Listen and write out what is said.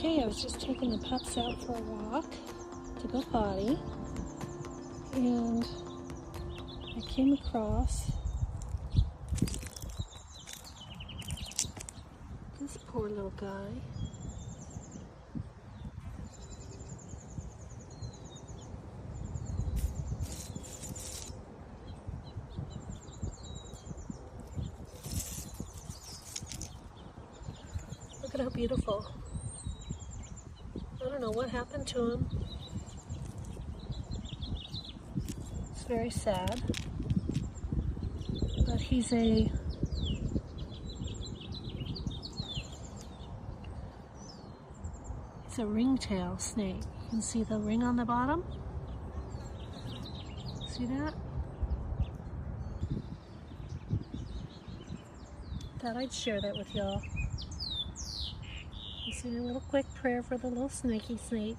Okay, I was just taking the pups out for a walk to go potty, and I came across this poor little guy. Look at how beautiful. I don't know what happened to him. It's very sad. But he's a ringtail snake. You can see the ring on the bottom. See that? Thought I'd share that with y'all. Let's say a little quick prayer for the little snaky snake.